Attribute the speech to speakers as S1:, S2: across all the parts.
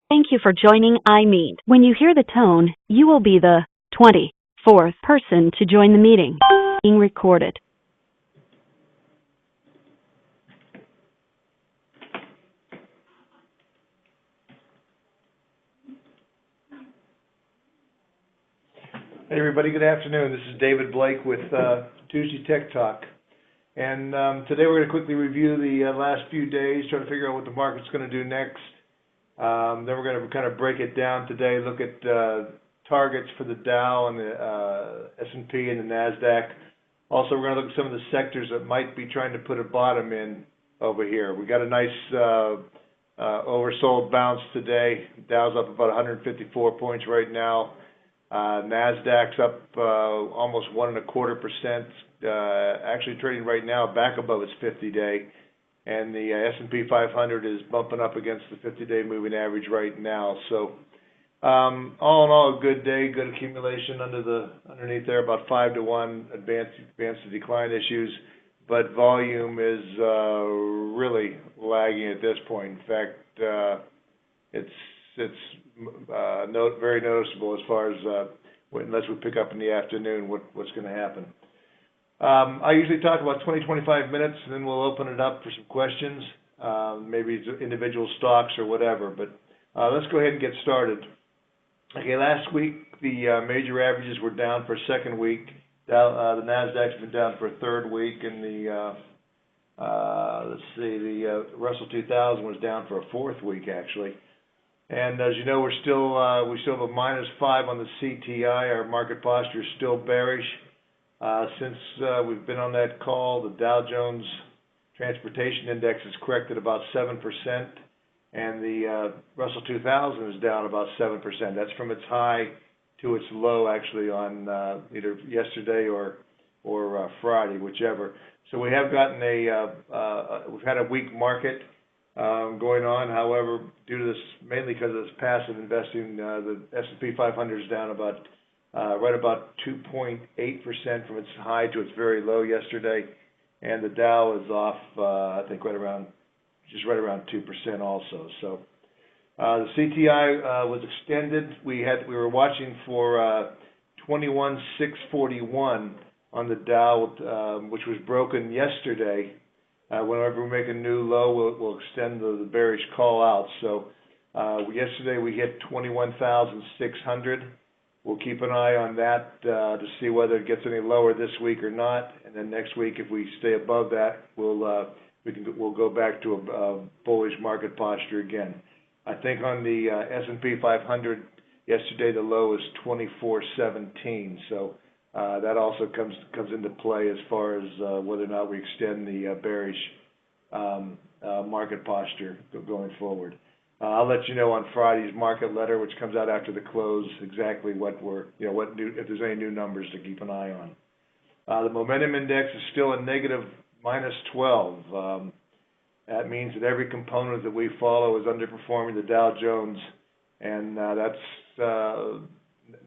S1: Thank you for joining iMeet. When you hear the tone, you will be the 24th person to join the meeting. Being recorded.
S2: Hey everybody, good afternoon. This is David Blake with Tuesday Tech Talk. And today we're going to quickly review the last few days, try to figure out what the market's going to do next. Then we're going to kind of break it down today, look at targets for the Dow and the S&P and the NASDAQ. Also, we're going to look at some of the sectors that might be trying to put a bottom in over here. We got a nice oversold bounce today. Dow's up about 154 points right now. NASDAQ's up almost 1.25%, actually trading right now back above its 50-day. And the S&P 500 is bumping up against the 50-day moving average right now. So all in all, a good day, good accumulation underneath there, about 5-to-1 advance to decline issues. But volume is really lagging at this point. In fact, it's very noticeable as far as unless we pick up in the afternoon what's going to happen. I usually talk about 20-25 minutes, and then we'll open it up for some questions, maybe it's individual stocks or whatever. But let's go ahead and get started. Okay, last week the major averages were down for a second week. The NASDAQ's been down for a third week, and the Russell 2000 was down for a fourth week actually. And as you know, we still have a -5 on the CTI. Our market posture is still bearish. Since we've been on that call, the Dow Jones Transportation Index has corrected about 7%, and the Russell 2000 is down about 7%. That's from its high to its low, actually, on either yesterday or Friday, whichever. So we have gotten we've had a weak market going on. However, due to this, mainly because of this passive investing, the S&P 500 is down about right about 2.8% from its high to its very low yesterday, and the Dow is off, I think, right around 2% also. So the CTI was extended. We were watching for 21,641 on the Dow, which was broken yesterday. Whenever we make a new low, we'll extend the bearish call out. So yesterday we hit 21,600. We'll keep an eye on that to see whether it gets any lower this week or not. And then next week, if we stay above that, we'll go back to a bullish market posture again. I think on the S&P 500 yesterday, the low is 2417. So that also comes into play as far as whether or not we extend the bearish market posture going forward. I'll let you know on Friday's market letter, which comes out after the close, exactly if there's any new numbers to keep an eye on. The momentum index is still a negative -12. That means that every component that we follow is underperforming the Dow Jones, and that's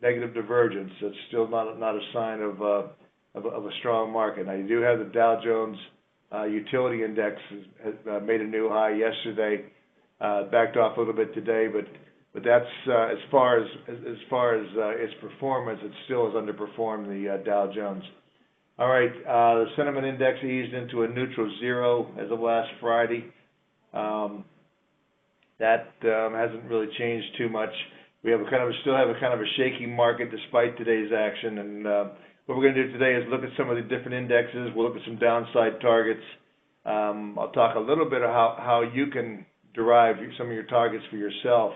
S2: negative divergence. It's still not a sign of a strong market. Now, you do have the Dow Jones Utility Index has made a new high yesterday, backed off a little bit today, but that's as far as its performance, it still has underperformed the Dow Jones. All right, the sentiment index eased into a neutral 0 as of last Friday. That hasn't really changed too much. We have still have a shaky market despite today's action, and what we're going to do today is look at some of the different indexes. We'll look at some downside targets. I'll talk a little bit about how you can derive some of your targets for yourself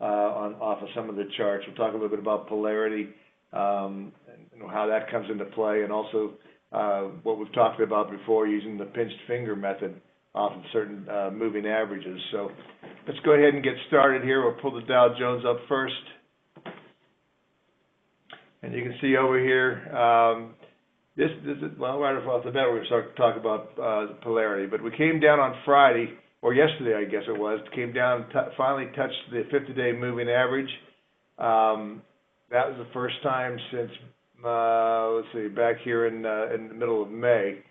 S2: off of some of the charts. We'll talk a little bit about polarity and how that comes into play, and also what we've talked about before, using the pinched finger method off of certain moving averages. So let's go ahead and get started here. We'll pull the Dow Jones up first. And you can see over here, this is, well, right off the bat, we're going to start to talk about polarity. But we came down on Friday, or yesterday, I guess it was, came down, finally touched the 50-day moving average. That was the first time since, let's see, back here in the middle of May.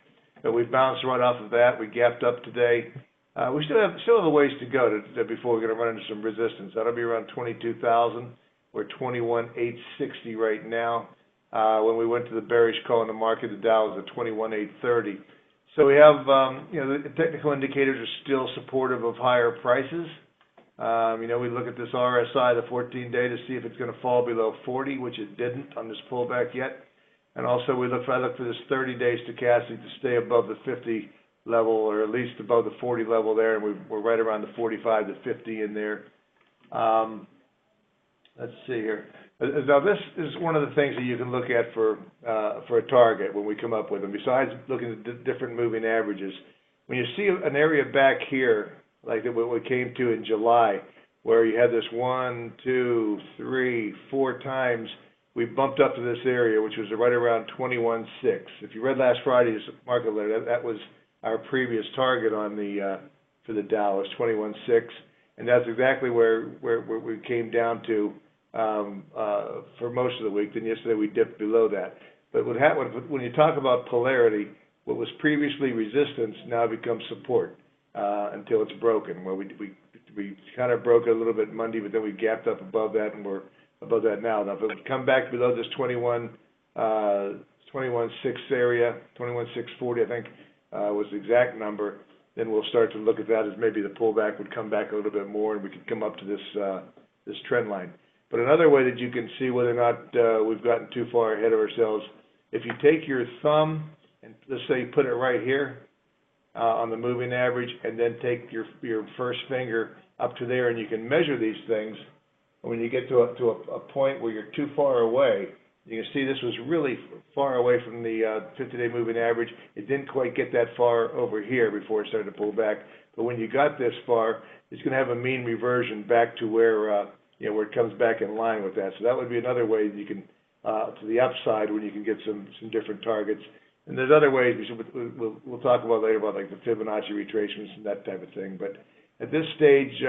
S2: But we bounced right off of that. We gapped up today, We still have a ways to go before we're going to run into some resistance. That'll be around 22,000. We're 21,860 right now. When we went to the bearish call in the market, the Dow was at 21,830. So we have, the technical indicators are still supportive of higher prices. We look at this RSI, the 14-day, to see if it's going to fall below 40, which it didn't on this pullback yet. And also I look for this 30-day stochastic to stay above the 50 level, or at least above the 40 level there, and we're right around the 45 to 50 in there. Let's see here. Now this is one of the things that you can look at for a target when we come up with them. Besides looking at different moving averages, when you see an area back here like what we came to in July, where you had this 1, 2, 3, 4 times we bumped up to this area, which was right around 21.6. If you read last Friday's market letter, that was our previous target on for the Dow, was 21.6, and that's exactly where we came down to for most of the week. Then yesterday we dipped below that. But what happened when you talk about polarity, what was previously resistance now becomes support until it's broken. Well, we kind of broke it a little bit Monday, but then we gapped up above that, and we're above that now. Now, if it would come back below this 21.6 area, 21.640, I think was the exact number, then we'll start to look at that as maybe the pullback would come back a little bit more, and we could come up to this trend line. But another way that you can see whether or not we've gotten too far ahead of ourselves, if you take your thumb and let's say put it right here on the moving average, and then take your first finger up to there, and you can measure these things. When you get to a point where you're too far away, you can see this was really far away from the 50-day moving average. It didn't quite get that far over here before it started to pull back. But when you got this far, it's going to have a mean reversion back to where it comes back in line with that. So that would be another way you can to the upside when you can get some different targets. And there's other ways we'll talk about later about like the Fibonacci retracements and that type of thing. But at this stage,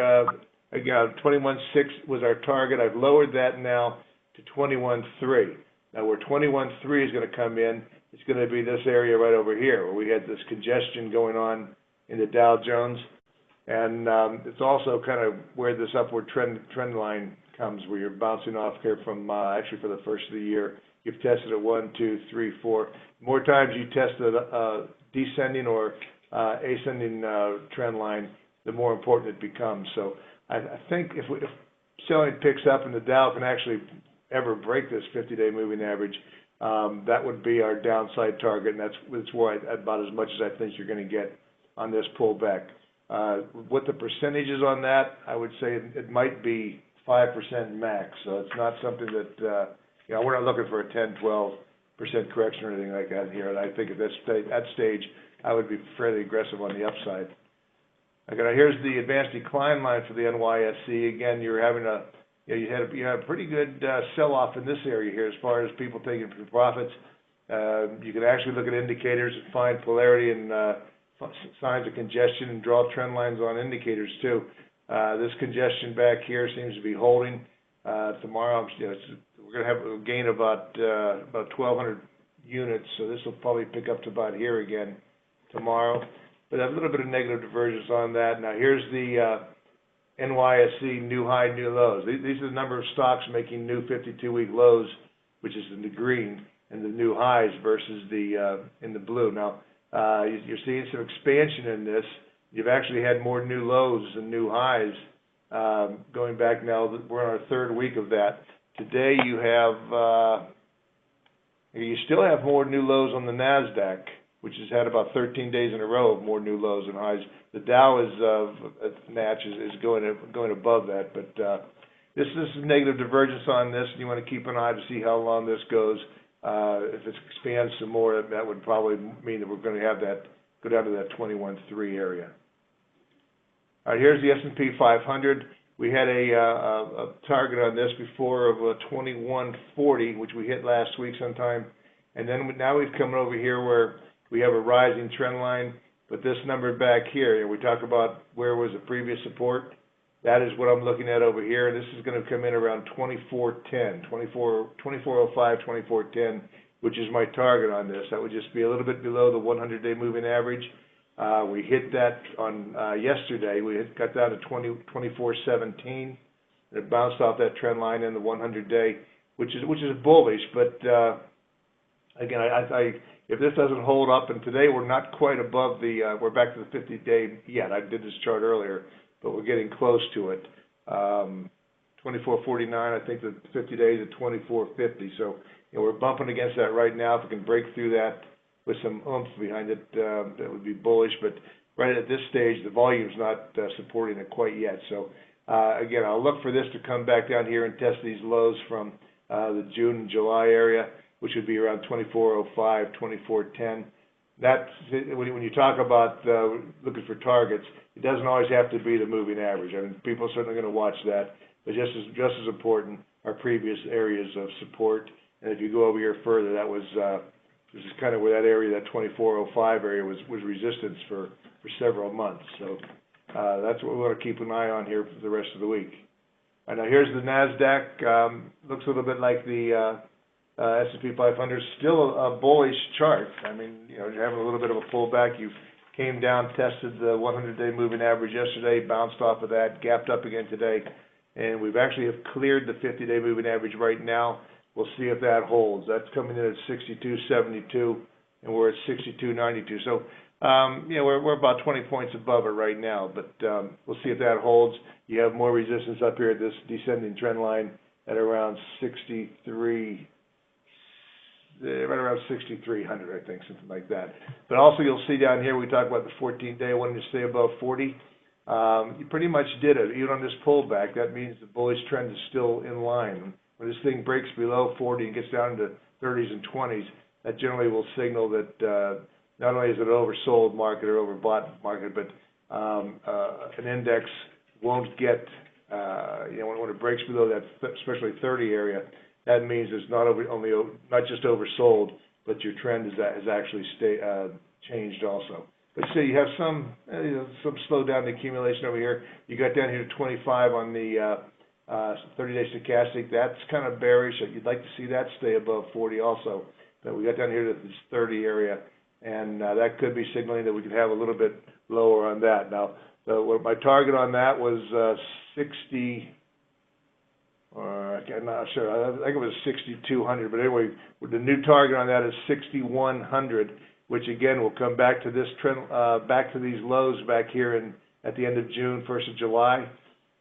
S2: again, 21.6 was our target. I've lowered that now to 21.3. Now where 21.3 is going to come in, it's going to be this area right over here where we had this congestion going on in the Dow Jones. And it's also kind of where this upward trend line comes, where you're bouncing off here from actually for the first of the year. You've tested it 1, 2, 3, 4. The more times you test a descending or ascending trend line, the more important it becomes. So I think if selling picks up and the Dow can actually ever break this 50-day moving average, that would be our downside target, and that's where about as much as I think you're going to get on this pullback. What the percentage is on that, I would say it might be 5% max. So it's not something that we're not looking for a 10, 12% correction or anything like that here. And I think at that stage, I would be fairly aggressive on the upside. Okay, now here's the advanced decline line for the NYSE. Again, you're having you had a pretty good sell-off in this area here as far as people taking profits. You can actually look at indicators and find polarity and signs of congestion and draw trend lines on indicators too. This congestion back here seems to be holding. Tomorrow, we're going to have a gain of about 1,200 units, so this will probably pick up to about here again tomorrow. But a little bit of negative divergence on that. Now here's the NYSE new high, new lows. These are the number of stocks making new 52-week lows, which is in the green, and the new highs versus the in the blue. Now you're seeing some expansion in this. You've actually had more new lows than new highs going back now. We're on our third week of that. Today you still have more new lows on the NASDAQ, which has had about 13 days in a row of more new lows and highs. The Dow is going above that, but this is negative divergence on this, and you want to keep an eye to see how long this goes. If it expands some more, that would probably mean that we're going to have that go down to that 21.3 area. All right, here's the S&P 500. We had a target on this before of 2140, which we hit last week sometime, and then now we've come over here where we have a rising trend line. But this number back here, we talk about where was the previous support. That is what I'm looking at over here. This is going to come in around 2410, 2405, 2410, which is my target on this. That would just be a little bit below the 100-day moving average. We hit that on yesterday. Got down to 24.17. It bounced off that trend line in the 100-day, which is bullish. But again, if this doesn't hold up, and today we're not quite above we're back to the 50-day yet. I did this chart earlier, but we're getting close to it. 24.49. I think the 50 days at 24.50. So we're bumping against that right now. If we can break through that with some oomph behind it, that would be bullish. But right at this stage, the volume's not supporting it quite yet. So again, I'll look for this to come back down here and test these lows from the June and July area, which would be around 24.05, 24.10. That's when you talk about looking for targets. It doesn't always have to be the moving average. I mean, people are certainly going to watch that, but just as important are previous areas of support. And if you go over here further, that was this is kind of where that area, that 24.05 area, was resistance for several months. So that's what we want to keep an eye on here for the rest of the week. Now here's the NASDAQ. Looks a little bit like the S&P 500. Still a bullish chart. I mean, you're having a little bit of a pullback. You came down, tested the 100-day moving average yesterday, bounced off of that, gapped up again today, and we've actually have cleared the 50-day moving average right now. We'll see if that holds. That's coming in at 62.72, and we're at 62.92. So, we're about 20 points above it right now, but we'll see if that holds. You have more resistance up here at this descending trend line at around 63. Right around 6,300, I think, something like that. But also you'll see down here, we talk about the 14-day, wanting to stay above 40. You pretty much did it. Even on this pullback, that means the bullish trend is still in line. When this thing breaks below 40 and gets down into 30s and 20s, that generally will signal that not only is it an oversold market or overbought market, but an index won't get, when it breaks below that, especially 30 area, that means it's not just oversold, but your trend has actually changed also. But see, you have some slowdown in accumulation over here. You got down here to 25 on the 30-day stochastic. That's kind of bearish. You'd like to see that stay above 40 also. But we got down here to this 30 area, and that could be signaling that we could have a little bit lower on that. Now, my target on that was 60. I'm not sure. I think it was 6,200. But anyway, the new target on that is 6,100, which again will come back to this trend, back to these lows back here at the end of June, 1st of July.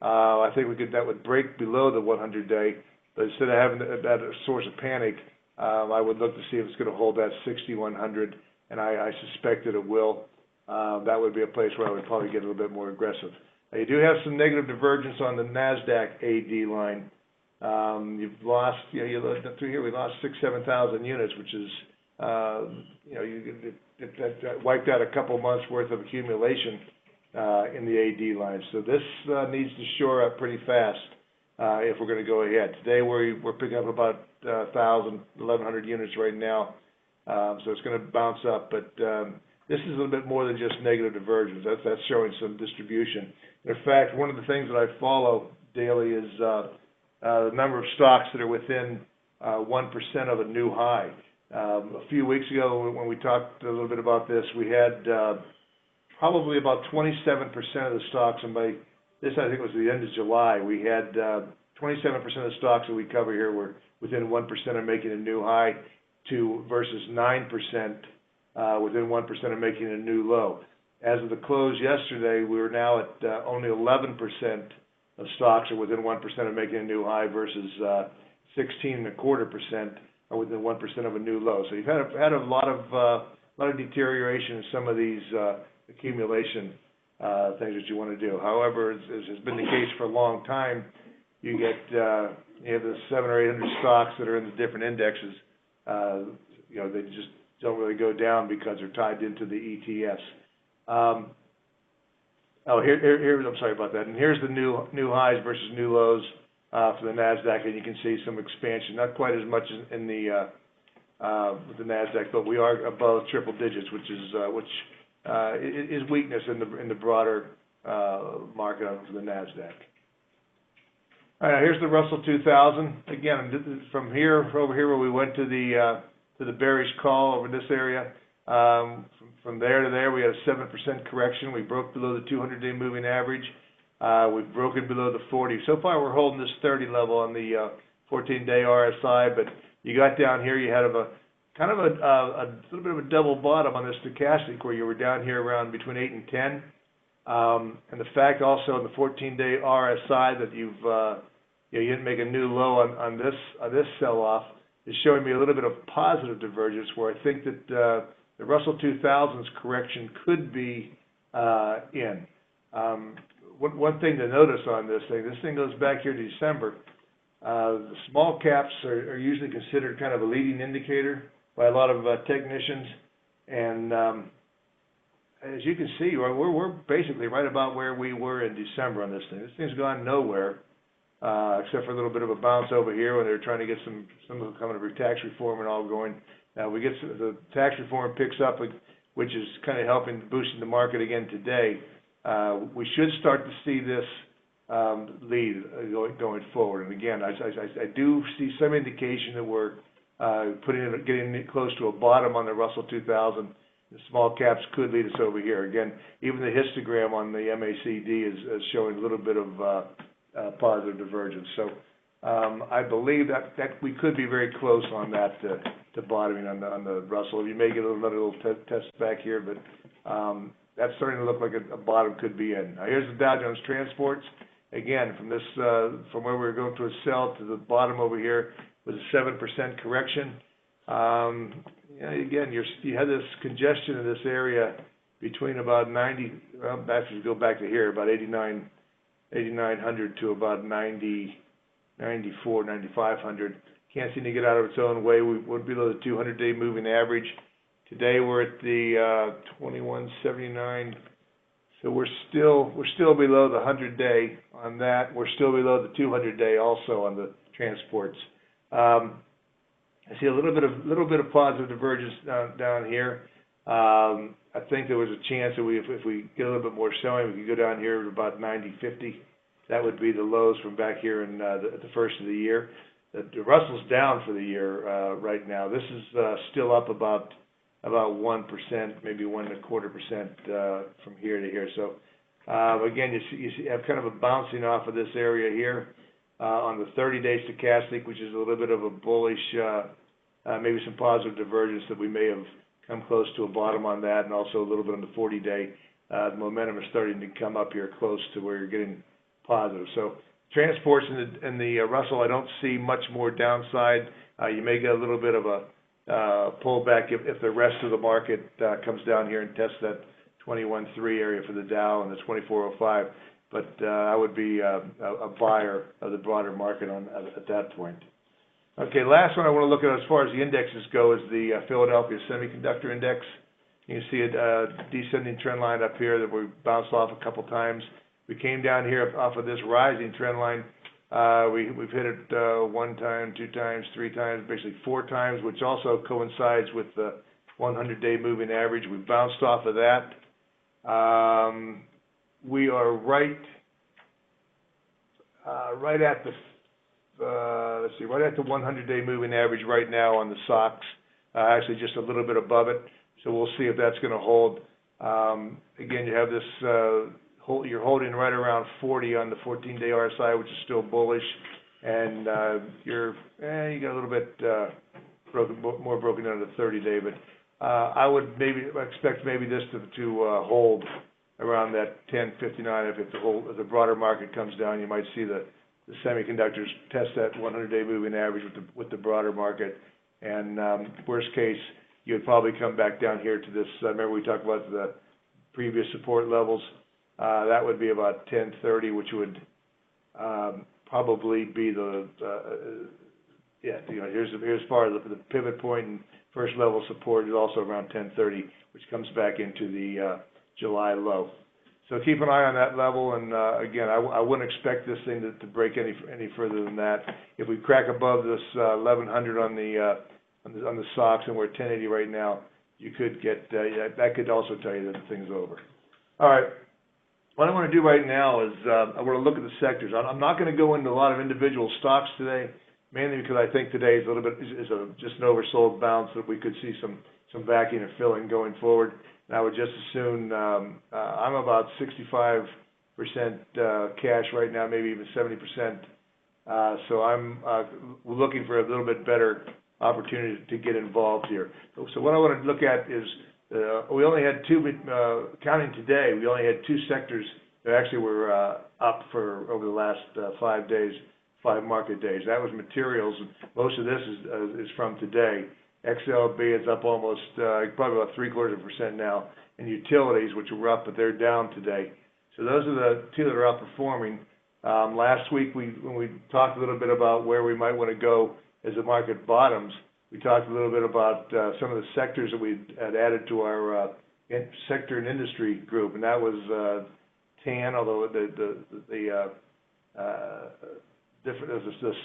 S2: I think that would break below the 100-day. But instead of having that a source of panic, I would look to see if it's going to hold that 6,100, and I suspect that it will. That would be a place where I would probably get a little bit more aggressive. Now, you do have some negative divergence on the NASDAQ AD line. You've lost, you looked through here, we lost 7,000 units, which is, that wiped out a couple months worth of accumulation in the AD line. So this needs to shore up pretty fast if we're going to go ahead. Today we're picking up about 1,000, 1,100 units right now, so it's going to bounce up. But this is a little bit more than just negative divergence. That's showing some distribution. In fact, one of the things that I follow daily is the number of stocks that are within 1% of a new high. A few weeks ago, when we talked a little bit about this, we had probably about 27% of the stocks, and by this I think it was the end of July, we had 27% of the stocks that we cover here were within 1% of making a new high, versus 9% within 1% of making a new low. As of the close yesterday, we were now at only 11% of stocks are within 1% of making a new high versus 16.25% are within 1% of a new low. So you've had a lot of deterioration in some of these accumulation things that you want to do. However, as has been the case for a long time, you have the 700 or 800 stocks that are in the different indexes. They just don't really go down because they're tied into the ETFs. I'm sorry about that. And here's the new highs versus new lows for the NASDAQ, and you can see some expansion. Not quite as much as in with the NASDAQ, but we are above triple digits, which is weakness in the broader market for the NASDAQ. All right, here's the Russell 2000. Again, from here over here where we went to the bearish call over this area, From there to there, we had a 7% correction. We broke below the 200-day moving average. We've broken below the 40. So far, we're holding this 30 level on the 14-day RSI, but you got down here, you had a kind of a little bit of a double bottom on this stochastic where you were down here around between 8 and 10. And the fact also in the 14-day RSI that you didn't make a new low on this sell-off is showing me a little bit of positive divergence where I think that the Russell 2000's correction could be in. One thing to notice on this thing goes back here to December. The small caps are usually considered kind of a leading indicator by a lot of technicians, and as you can see, we're basically right about where we were in December on this thing. This thing's gone nowhere, except for a little bit of a bounce over here when they're trying to get some kind of tax reform and all going. Now we get the tax reform picks up, which is kind of helping boosting the market again today. We should start to see this lead going forward. And again, I do see some indication that we're getting close to a bottom on the Russell 2000. The small caps could lead us over here. Again, even the histogram on the MACD is showing a little bit of positive divergence. So I believe that we could be very close on that to bottoming on the Russell. You may get another little test back here, but that's starting to look like a bottom could be in. Now here's the Dow Jones Transports. Again, from where we were going to a sell to the bottom over here was a 7% correction. Again, you had this congestion in this area between about 90. Well, actually, go back to here, about 8,900 to about 94, 9,500. Can't seem to get out of its own way. We went below the 200-day moving average. Today we're at the 2179. So we're still below the 100-day on that. We're still below the 200-day also on the transports. I see a little bit of positive divergence down here. I think there was a chance that if we get a little bit more selling, we could go down here to about 90.50. That would be the lows from back here in the first of the year. The Russell's down for the year right now. This is still up about 1%, maybe 1.25% from here to here. So again, you have kind of a bouncing off of this area here on the 30-day stochastic, which is a little bit of a bullish, maybe some positive divergence that we may have come close to a bottom on that, and also a little bit on the 40-day. The momentum is starting to come up here close to where you're getting positive. So transports in the Russell, I don't see much more downside. You may get a little bit of a pullback if the rest of the market comes down here and tests that 21.3 area for the Dow and the 2405. But I would be a buyer of the broader market at that point. Okay, last one I want to look at as far as the indexes go is the Philadelphia Semiconductor Index. You can see a descending trend line up here that we bounced off a couple times. We came down here off of this rising trend line. We've hit it 1 time, 2 times, 3 times, basically 4 times, which also coincides with the 100-day moving average. We bounced off of that. We are right at the right at the 100-day moving average right now on the SOX. Actually, just a little bit above it. So we'll see if that's going to hold. Again, you have this. You're holding right around 40 on the 14-day RSI, which is still bullish, and you got a little bit more broken down to the 30-day. But I would expect this to hold around that 10.59. If the broader market comes down, you might see the semiconductors test that 100-day moving average with the broader market. And worst case, you would probably come back down here to this. Remember we talked about the previous support levels. That would be about 10.30, which would probably be here's part of the pivot point and first level support is also around 10.30, which comes back into the July low. So keep an eye on that level, and again, I wouldn't expect this thing to break any further than that. If we crack above this 1100 on the SOX, and we're at 1080 right now, you could get that could also tell you that the thing's over. All right. What I want to do right now is I want to look at the sectors. I'm not going to go into a lot of individual stocks today. mainly because I think today is a little bit, just an oversold bounce that we could see some backing or filling going forward. And I would just as soon, I'm about 65% cash right now, maybe even 70%. So I'm looking for a little bit better opportunity to get involved here. So what I want to look at is, we only had two, counting today, we only had two sectors that actually were up for over the last 5 days, 5 market days. That was materials. Most of this is from today. XLB is up almost, probably about 0.75% now, and utilities, which were up, but they're down today. So those are the two that are outperforming. Last week, when we talked a little bit about where we might want to go as the market bottoms, we talked a little bit about some of the sectors that we had added to our sector and industry group, and that was TAN, although the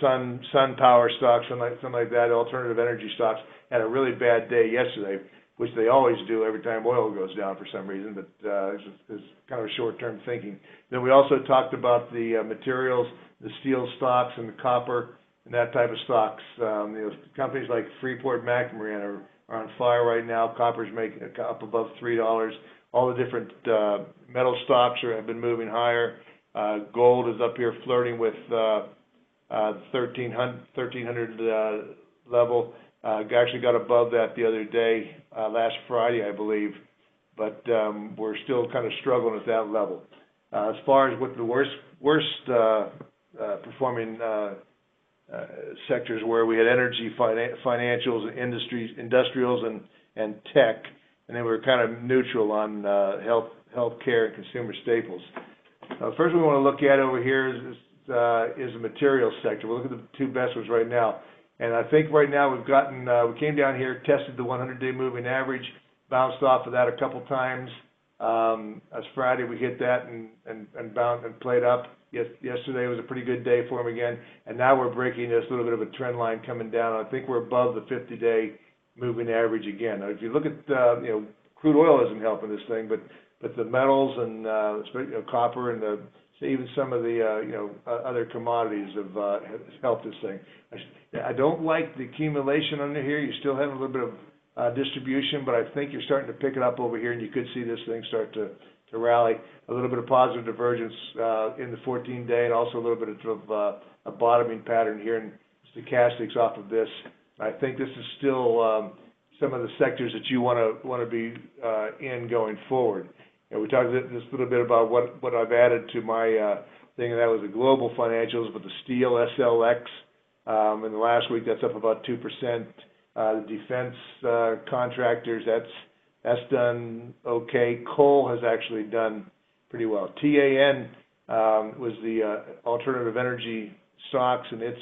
S2: sun power stocks, something like that, alternative energy stocks, had a really bad day yesterday, which they always do every time oil goes down for some reason, but it's kind of a short-term thinking. Then we also talked about the materials, the steel stocks and the copper and that type of stocks. Companies like Freeport-McMoRan are on fire right now. Copper's making up above $3. All the different metal stocks have been moving higher. Gold is up here flirting with 1,300 level. Actually got above that the other day, last Friday, I believe, but we're still kind of struggling at that level. As far as what the worst performing sectors were, we had energy, financials, industrials, and tech, and then we were kind of neutral on healthcare and consumer staples. First we want to look at over here is the materials sector. We'll look at the two best ones right now. And I think right now we've gotten, we came down here, tested the 100-day moving average, bounced off of that a couple times. As Friday we hit that and bounced and played up. Yesterday was a pretty good day for them again. And now we're breaking this little bit of a trend line coming down. I think we're above the 50-day moving average again. Now, if you look at, crude oil isn't helping this thing, but the metals and copper and even some of the other commodities have helped this thing. I don't like the accumulation under here. You still have a little bit of distribution, but I think you're starting to pick it up over here, and you could see this thing start to rally. A little bit of positive divergence in the 14-day, and also a little bit of a bottoming pattern here in stochastics off of this. I think this is still some of the sectors that you want to be in going forward. And we talked just a little bit about what I've added to my thing, and that was the global financials, but the steel SLX. In the last week, that's up about 2%. The defense contractors, that's done okay. Coal has actually done pretty well. TAN was the alternative energy stocks, and it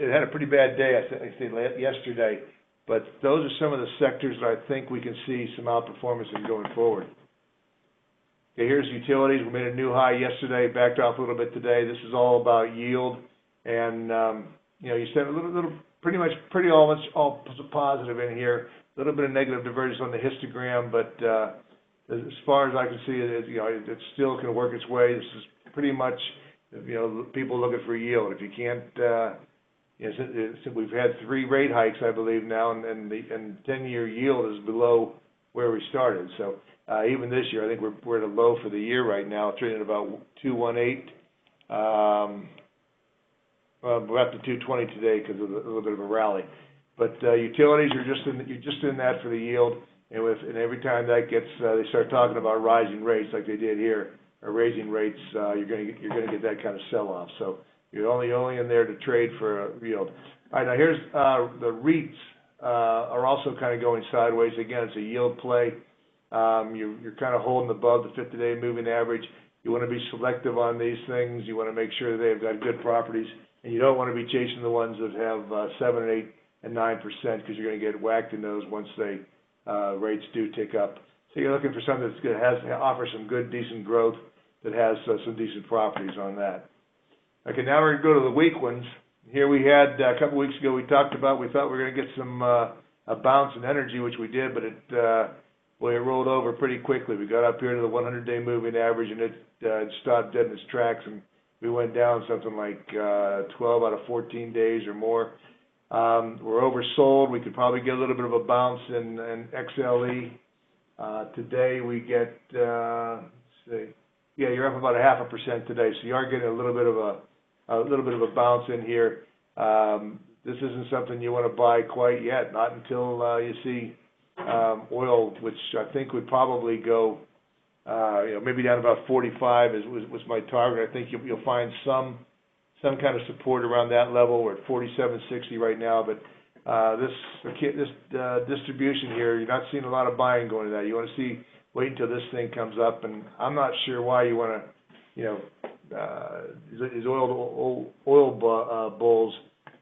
S2: had a pretty bad day, I think, yesterday. But those are some of the sectors that I think we can see some outperformance in going forward. Okay, here's utilities. We made a new high yesterday, backed off a little bit today. This is all about yield, and you said a little, pretty almost all positive in here. A little bit of negative divergence on the histogram, but as far as I can see, it still can work its way. This is pretty much people looking for yield. If you can't, we've had 3 rate hikes, I believe now, and the 10-year yield is below where we started. So even this year, I think we're at a low for the year right now, trading at about 2.18. We're up to 2.20 today because of a little bit of a rally. But utilities, you're just in that for the yield, and every time that gets, they start talking about rising rates like they did here, or raising rates, you're going to get that kind of sell-off. So you're only in there to trade for a yield. All right, now here's the REITs are also kind of going sideways. Again, it's a yield play. You're kind of holding above the 50-day moving average. You want to be selective on these things. You want to make sure that they've got good properties, and you don't want to be chasing the ones that have 7 and 8 and 9% because you're going to get whacked in those once they rates do tick up. So you're looking for something that offers some good, decent growth that has some decent properties on that. Okay, now we're going to go to the weak ones. Here we had a couple weeks ago we thought we were going to get some a bounce in energy, which we did, but it rolled over pretty quickly. We got up here to the 100-day moving average, and it stopped dead in its tracks and we went down something like 12 out of 14 days or more. We're oversold. We could probably get a little bit of a bounce in XLE. Today we get, let's see, yeah, you're up about 0.5% today, so you are getting a little bit of a bounce in here. This isn't something you want to buy quite yet, not until you see oil, which I think would probably go, maybe down about 45 was my target. I think you'll find some kind of support around that level. We're at 47.60 right now, but this distribution here, you're not seeing a lot of buying going to that. You want to wait until this thing comes up, and I'm not sure why you want to, these oil bulls,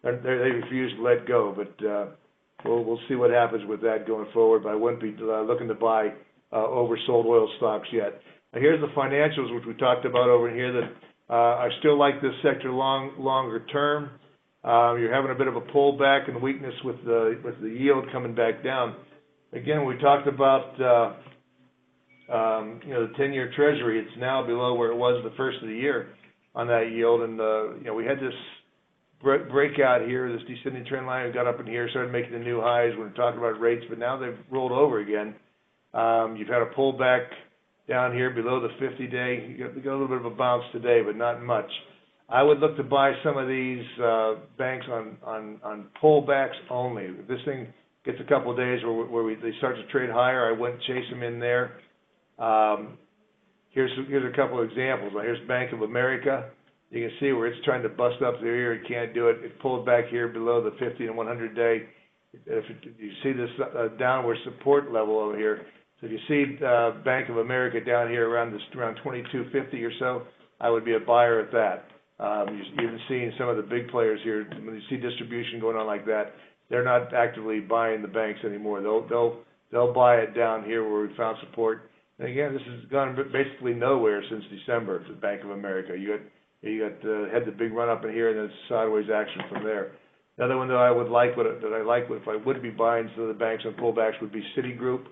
S2: they refuse to let go, but we'll see what happens with that going forward. But I wouldn't be looking to buy oversold oil stocks yet. Now, here's the financials, which we talked about over here. That I still like this sector longer term. You're having a bit of a pullback and weakness with the yield coming back down. Again, we talked about the 10-year Treasury. It's now below where it was the first of the year on that yield, and we had this breakout here, this descending trend line. We got up in here, started making the new highs when we're talking about rates, but now they've rolled over again. You've had a pullback down here below the 50-day. You got a little bit of a bounce today, but not much. I would look to buy some of these banks on pullbacks only. If this thing gets a couple of days where they start to trade higher, I wouldn't chase them in there. Here's a couple of examples. Here's Bank of America. You can see where it's trying to bust up through here. It can't do it. It pulled back here below the 50 and 100 day. If you see this downward support level over here, so if you see Bank of America down here around 2250 or so, I would be a buyer at that. You're even seeing some of the big players here. When you see distribution going on like that, they're not actively buying the banks anymore. They'll buy it down here where we found support. And again, this has gone basically nowhere since December for Bank of America. You had the big run up in here and then sideways action from there. Another one that I would like, if I would be buying some of the banks on pullbacks, would be Citigroup.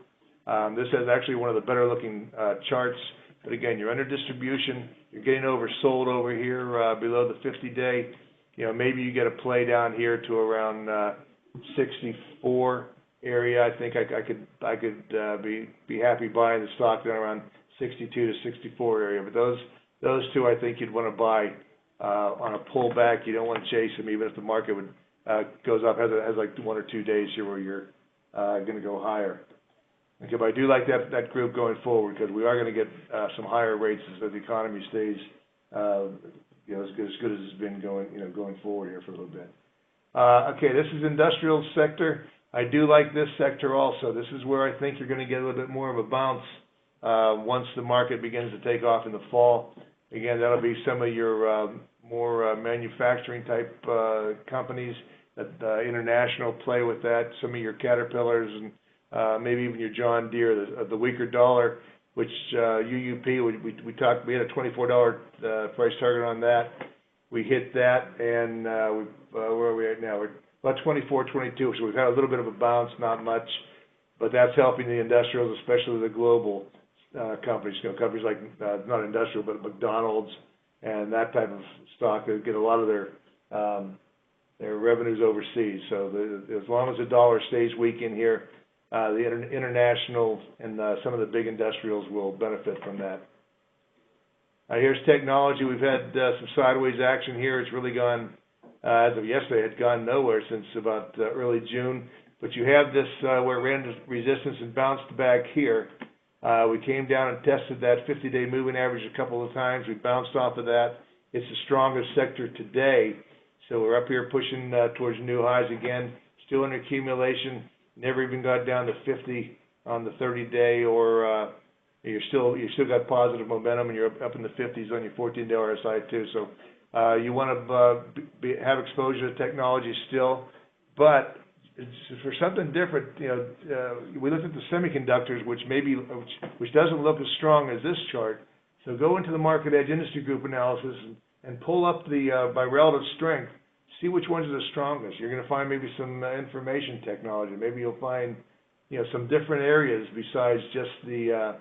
S2: This has actually one of the better looking charts. But again, you're under distribution. You're getting oversold over here below the 50-day. Maybe you get a play down here to around 64 area. I think I could be happy buying the stock down around 62 to 64 area. But those two, I think you'd want to buy on a pullback. You don't want to chase them, even if the market goes up. Has like 1 or 2 days here where you're going to go higher. Okay, but I do like that group going forward because we are going to get some higher rates as the economy stays as good as it's been going forward here for a little bit. Okay, this is industrial sector. I do like this sector also. This is where I think you're going to get a little bit more of a bounce once the market begins to take off in the fall. Again, that'll be some of your more manufacturing type companies that international play with that. Some of your Caterpillars and maybe even your John Deere. The weaker dollar, which UUP, we had a $24 price target on that. We hit that, and where are we at now? We're about 24, 22. So we've had a little bit of a bounce, not much, but that's helping the industrials, especially the global companies. Companies like not industrial, but McDonald's and that type of stock that get a lot of their revenues overseas. So as long as the dollar stays weak in here, the international and some of the big industrials will benefit from that. Here's technology. We've had some sideways action here. It's really gone, as of yesterday, it had gone nowhere since about early June. But you have this where it ran into resistance and bounced back here. We came down and tested that 50-day moving average a couple of times. We bounced off of that. It's the strongest sector today. So we're up here pushing towards new highs again. Still in accumulation. Never even got down to 50 on the 30-day, or you still got positive momentum, and you're up in the 50s on your 14-day RSI too. So you want to have exposure to technology still, but it's for something different. We looked at the semiconductors, which doesn't look as strong as this chart. So go into the Market Edge Industry Group analysis and pull up by relative strength. See which ones are the strongest. You're going to find maybe some information technology. Maybe you'll find some different areas besides just the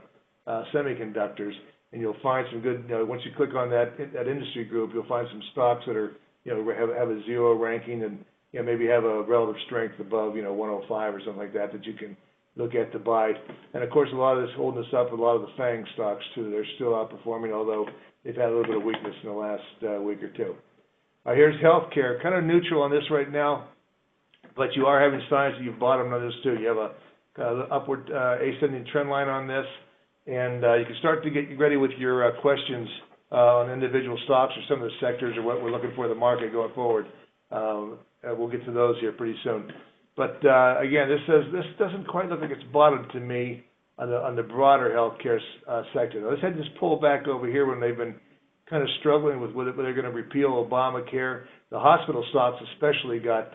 S2: semiconductors. and you'll find some good, once you click on that industry group, you'll find some stocks that are, have a 0 ranking and, maybe have a relative strength above, 105 or something like that you can look at to buy. And of course, a lot of this holding us up, a lot of the FANG stocks too, they're still outperforming, although they've had a little bit of weakness in the last week or two. Here's healthcare, kind of neutral on this right now, but you are having signs that you've bottomed on this too. You have a kind of upward ascending trend line on this, and you can start to get ready with your questions on individual stocks or some of the sectors or what we're looking for in the market going forward. We'll get to those here pretty soon. But again, this doesn't quite look like it's bottomed to me on the broader healthcare sector. Now, this had this pull back over here when they've been kind of struggling with whether they're going to repeal Obamacare. The hospital stocks especially got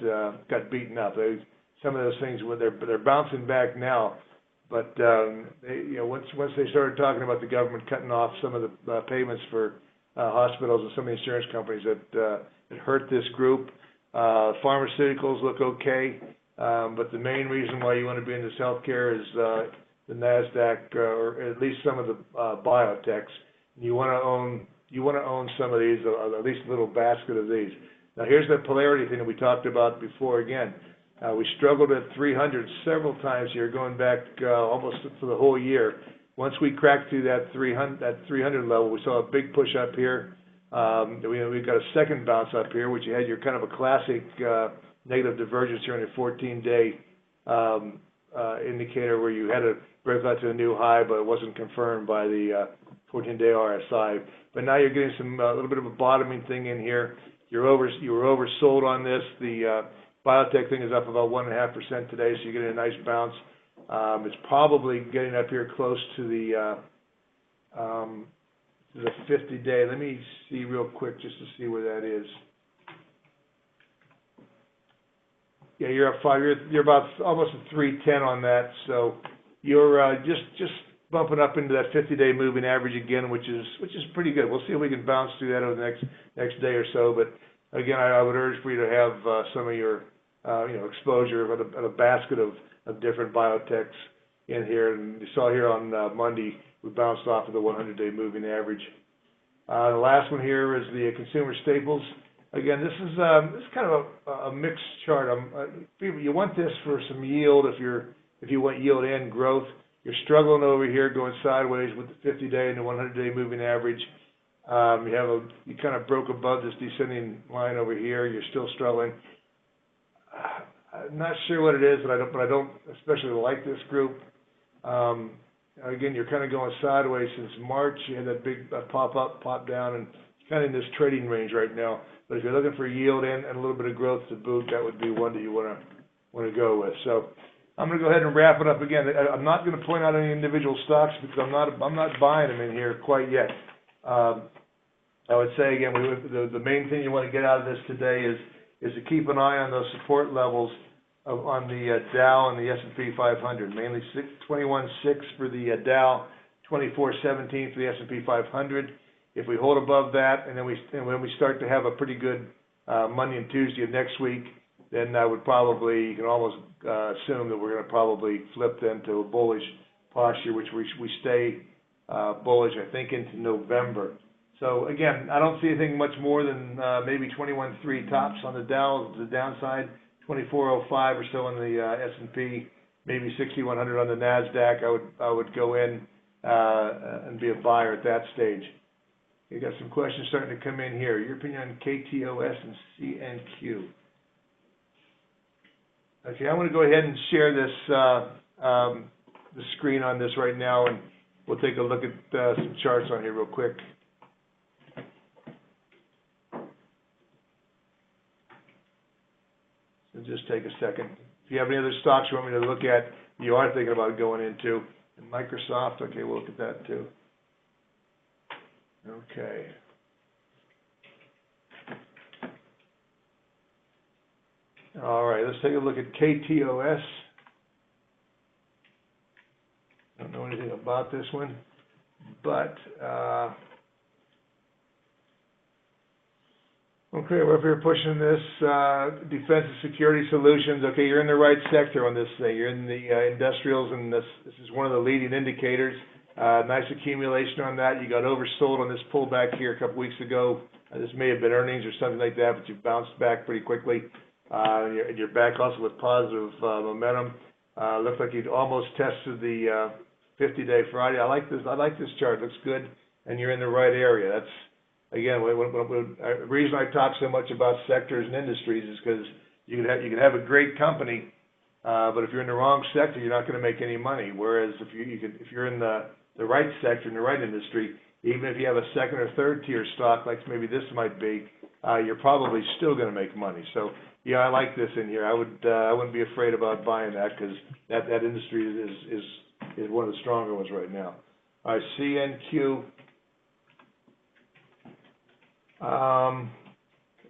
S2: beaten up. Some of those things they're bouncing back now, but once they started talking about the government cutting off some of the payments for hospitals and some of the insurance companies, that it hurt this group. Pharmaceuticals look okay, but the main reason why you want to be in this healthcare is the NASDAQ or at least some of the biotechs. You want to own some of these, or at least a little basket of these. Now here's the polarity thing that we talked about before. Again, we struggled at 300 several times here, going back almost for the whole year. Once we cracked through that 300 level, we saw a big push up here. We got a second bounce up here, which you had your kind of a classic negative divergence here on your 14-day indicator where you had to break out to a new high, but it wasn't confirmed by the 14-day RSI. But now you're getting some a little bit of a bottoming thing in here. You were oversold on this. The biotech thing is up about 1.5% today, so you're getting a nice bounce. It's probably getting up here close to the 50-day. Let me see real quick just to see where that is. Yeah, you're up 5. You're about almost at 310 on that. So you're just bumping up into that 50-day moving average again, which is pretty good. We'll see if we can bounce through that over the next day or so. But again, I would urge for you to have some of your exposure at a basket of different biotechs in here. And you saw here on Monday we bounced off of the 100-day moving average. The last one here is the consumer staples. Again, this is kind of a mixed chart. You want this for some yield if you want yield and growth. You're struggling over here, going sideways with the 50-day and the 100-day moving average. You kind of broke above this descending line over here. You're still struggling. I'm not sure what it is, but I don't especially like this group. Again, you're kind of going sideways since March. You had that big pop up, pop down, and it's kind of in this trading range right now. But if you're looking for yield and a little bit of growth to boot, that would be one that you want to go with. So I'm going to go ahead and wrap it up again. I'm not going to point out any individual stocks because I'm not buying them in here quite yet. I would say again, the main thing you want to get out of this today is to keep an eye on those support levels on the Dow and the S&P 500. Mainly 21.6 for the Dow, 24.17 for the S&P 500. If we hold above that, and when we start to have a pretty good Monday and Tuesday of next week, then I would you can almost assume that we're going to probably flip then to a bullish posture, which we stay bullish, I think, into November. So again, I don't see anything much more than maybe 21.3 tops on the Dow, the downside, 24.05 or so on the S&P, maybe 6,100 on the NASDAQ. I would go in and be a buyer at that stage. You got some questions starting to come in here. Your opinion on KTOS and CNQ? Okay, I'm going to go ahead and share this the screen on this right now, and we'll take a look at some charts on here real quick. So just take a second. If you have any other stocks you want me to look at, you are thinking about going into. And Microsoft, okay, we'll look at that too. Okay. All right, let's take a look at KTOS. Don't know anything about this one, but okay, we're up here pushing this defense and security solutions. Okay, you're in the right sector on this thing. You're in the industrials, and this is one of the leading indicators. Nice accumulation on that. You got oversold on this pullback here a couple weeks ago. This may have been earnings or something like that, but you bounced back pretty quickly. And you're back also with positive momentum. Looks like you'd almost tested the 50-day Friday. I like this chart. It looks good, and you're in the right area. That's again the reason I talk so much about sectors and industries is because you can have a great company, but if you're in the wrong sector, you're not going to make any money. Whereas if you're in the right sector in the right industry, even if you have a second or third tier stock like maybe this might be, you're probably still going to make money. So yeah, I like this in here. I wouldn't be afraid about buying that because that industry is one of the stronger ones right now. All right, CNQ.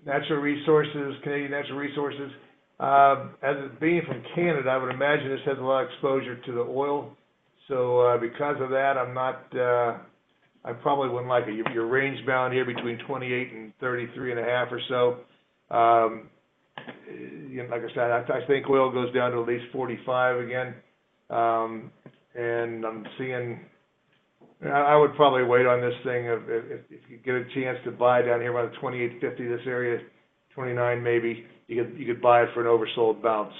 S2: Natural resources, Canadian natural resources. As it being from Canada, I would imagine this has a lot of exposure to the oil. So because of that, I probably wouldn't like it. You're range bound here between 28 and 33.5 or so. Like I said, I think oil goes down to at least 45 again. And I'm seeing, I would probably wait on this thing if you get a chance to buy down here around the 28.50, this area, 29 maybe, you could buy it for an oversold bounce.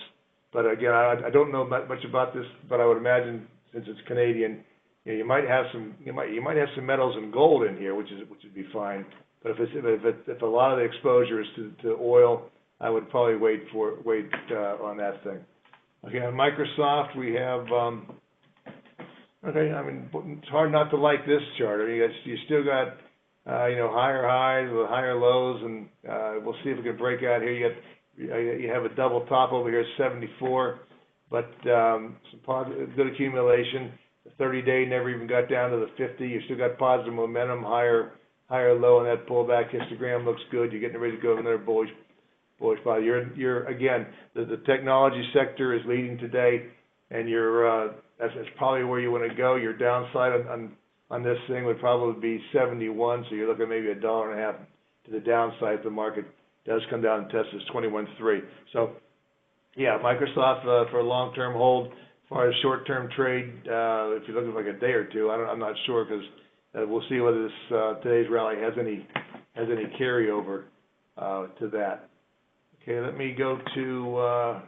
S2: But again, I don't know much about this, but I would imagine since it's Canadian, you might have some metals and gold in here, which would be fine. But if a lot of the exposure is to oil, I would probably wait on that thing. Okay, on Microsoft we have. Okay, I mean it's hard not to like this chart. I mean you still got higher highs with higher lows, and we'll see if we can break out here. You have a double top over here, 74, but some good accumulation. The 30-day never even got down to the 50. You still got positive momentum, higher low on that pullback. Histogram looks good. You're getting ready to go in another bullish spot. You're again, the technology sector is leading today, and that's probably where you want to go. Your downside on this thing would probably be 71, so you're looking maybe $1.50 to the downside if the market does come down and test this 21.3. So yeah, Microsoft for a long-term hold. As far as short-term trade, if you're looking for like a day or two, I'm not sure because we'll see whether this today's rally has any carryover to that. Okay, let me go to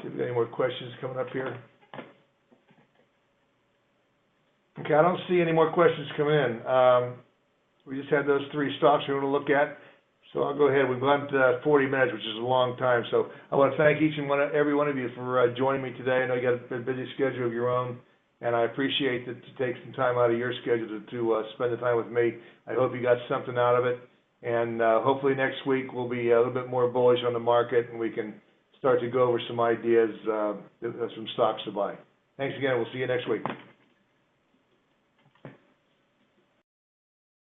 S2: see if we got any more questions coming up here. Okay, I don't see any more questions coming in. We just had those three stocks we want to look at. So I'll go ahead. We've gone to 40 minutes, which is a long time. So I want to thank each and every one of you for joining me today. I know you got a busy schedule of your own, and I appreciate that you take some time out of your schedule to spend the time with me. I hope you got something out of it, and hopefully next week we'll be a little bit more bullish on the market, and we can start to go over some ideas, some stocks to buy. Thanks again. We'll see you next week.